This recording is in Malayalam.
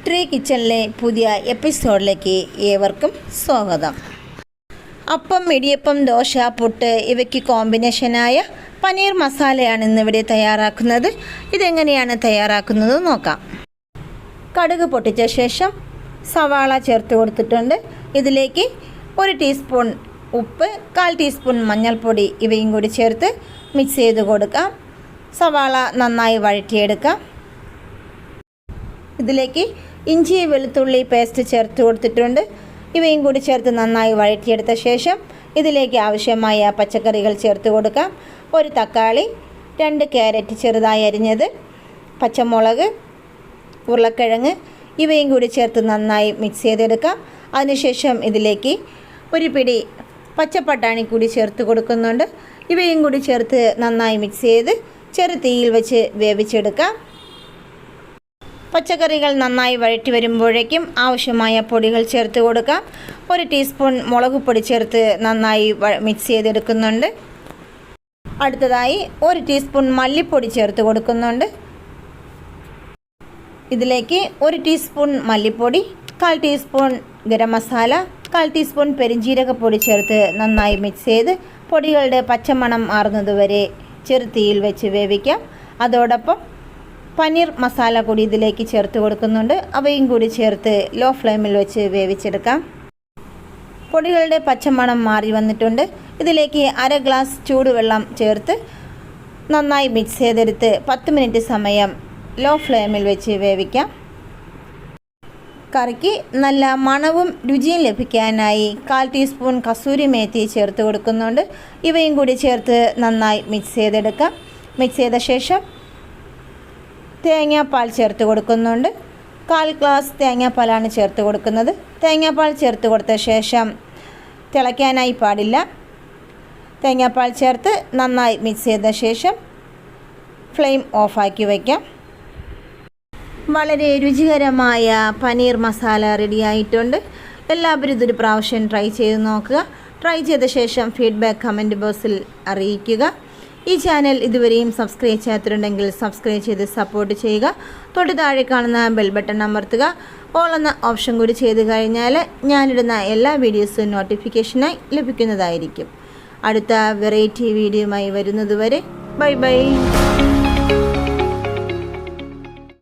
ട്രീ കിച്ചണിലെ പുതിയ എപ്പിസോഡിലേക്ക് ഏവർക്കും സ്വാഗതം. അപ്പം, ഇടിയപ്പം, ദോശ, പുട്ട് ഇവയ്ക്ക് കോമ്പിനേഷനായ പനീർ മസാലയാണ് ഇന്നിവിടെ തയ്യാറാക്കുന്നത്. ഇതെങ്ങനെയാണ് തയ്യാറാക്കുന്നത് നോക്കാം. കടുക് പൊട്ടിച്ച ശേഷം സവാള ചേർത്ത് കൊടുത്തിട്ടുണ്ട്. ഇതിലേക്ക് 1 ടീസ്പൂൺ ഉപ്പ്, 1/4 ടീസ്പൂൺ മഞ്ഞൾപ്പൊടി ഇവയും കൂടി ചേർത്ത് മിക്സ് ചെയ്ത് കൊടുക്കാം. സവാള നന്നായി വഴറ്റിയെടുക്കാം. ഇതിലേക്ക് ഇഞ്ചി വെളുത്തുള്ളി പേസ്റ്റ് ചേർത്ത് കൊടുത്തിട്ടുണ്ട്. ഇവയും കൂടി ചേർത്ത് നന്നായി വഴറ്റിയെടുത്ത ശേഷം ഇതിലേക്ക് ആവശ്യമായ പച്ചക്കറികൾ ചേർത്ത് കൊടുക്കാം. 1 തക്കാളി, 2 ക്യാരറ്റ് ചെറുതായി അരിഞ്ഞത്, പച്ചമുളക്, ഉരുളക്കിഴങ്ങ് ഇവയും കൂടി ചേർത്ത് നന്നായി മിക്സ് ചെയ്തെടുക്കാം. അതിനുശേഷം ഇതിലേക്ക് 1 പിടി പച്ചപ്പട്ടാണി കൂടി ചേർത്ത് കൊടുക്കുന്നുണ്ട്. ഇവയും കൂടി ചേർത്ത് നന്നായി മിക്സ് ചെയ്ത് ചെറു തീയിൽ വെച്ച് വേവിച്ചെടുക്കാം. പച്ചക്കറികൾ നന്നായി വഴറ്റി വരുമ്പോഴേക്കും ആവശ്യമായ പൊടികൾ ചേർത്ത് കൊടുക്കാം. 1 ടീസ്പൂൺ മുളക് പൊടി ചേർത്ത് നന്നായി മിക്സ് ചെയ്തെടുക്കുന്നുണ്ട്. അടുത്തതായി 1 ടീസ്പൂൺ മല്ലിപ്പൊടി ചേർത്ത് കൊടുക്കുന്നുണ്ട്. ഇതിലേക്ക് 1 ടീസ്പൂൺ മല്ലിപ്പൊടി, 1/4 ടീസ്പൂൺ ഗരം മസാല, 1/4 ടീസ്പൂൺ പെരിഞ്ജീരകപ്പൊടി ചേർത്ത് നന്നായി മിക്സ് ചെയ്ത് പൊടികളുടെ പച്ചമണം മാറുന്നതുവരെ ചെറു തീയിൽ വെച്ച് വേവിക്കാം. അതോടൊപ്പം പനീർ മസാല കൂടി ഇതിലേക്ക് ചേർത്ത് കൊടുക്കുന്നുണ്ട്. അവയും കൂടി ചേർത്ത് ലോ ഫ്ലെയിമിൽ വെച്ച് വേവിച്ചെടുക്കാം. പൊടികളുടെ പച്ചമണം മാറി വന്നിട്ടുണ്ട്. ഇതിലേക്ക് 1/2 ഗ്ലാസ് ചൂടുവെള്ളം ചേർത്ത് നന്നായി മിക്സ് ചെയ്തെടുത്ത് 10 മിനിറ്റ് സമയം ലോ ഫ്ലെയിമിൽ വെച്ച് വേവിക്കാം. കറിക്ക് നല്ല മണവും രുചിയും ലഭിക്കാനായി 1/4 ടീസ്പൂൺ കസൂരി മേത്തി ചേർത്ത് കൊടുക്കുന്നുണ്ട്. ഇവയും കൂടി ചേർത്ത് നന്നായി മിക്സ് ചെയ്തെടുക്കാം. മിക്സ് ചെയ്ത ശേഷം തേങ്ങാപ്പാൽ ചേർത്ത് കൊടുക്കുന്നുണ്ട്. 1/4 ഗ്ലാസ് തേങ്ങാപ്പാലാണ് ചേർത്ത് കൊടുക്കുന്നത്. തേങ്ങാപ്പാൽ ചേർത്ത് കൊടുത്ത ശേഷം തിളയ്ക്കാനായി പാടില്ല. തേങ്ങാപ്പാൽ ചേർത്ത് നന്നായി മിക്സ് ചെയ്ത ശേഷം ഫ്ലെയിം ഓഫാക്കി വയ്ക്കാം. വളരെ രുചികരമായ പനീർ മസാല റെഡിയായിട്ടുണ്ട്. എല്ലാവരും ഇതൊരു പ്രാവശ്യം ട്രൈ ചെയ്ത് നോക്കുക. ട്രൈ ചെയ്ത ശേഷം ഫീഡ്ബാക്ക് കമൻറ്റ് ബോക്സിൽ അറിയിക്കുക. ഈ ചാനൽ ഇതുവരെയും സബ്സ്ക്രൈബ് ചെയ്യാത്തിട്ടുണ്ടെങ്കിൽ സബ്സ്ക്രൈബ് ചെയ്ത് സപ്പോർട്ട് ചെയ്യുക. തൊട്ട് താഴെ കാണുന്ന ബെൽ ബട്ടൺ അമർത്തുക. ഓൾ എന്ന ഓപ്ഷൻ കൂടി ചെയ്ത് കഴിഞ്ഞാൽ ഞാനിടുന്ന എല്ലാ വീഡിയോസും നോട്ടിഫിക്കേഷനായി ലഭിക്കുന്നതായിരിക്കും. അടുത്ത വെറൈറ്റി വീഡിയോയുമായി വരുന്നതുവരെ ബൈ ബൈ.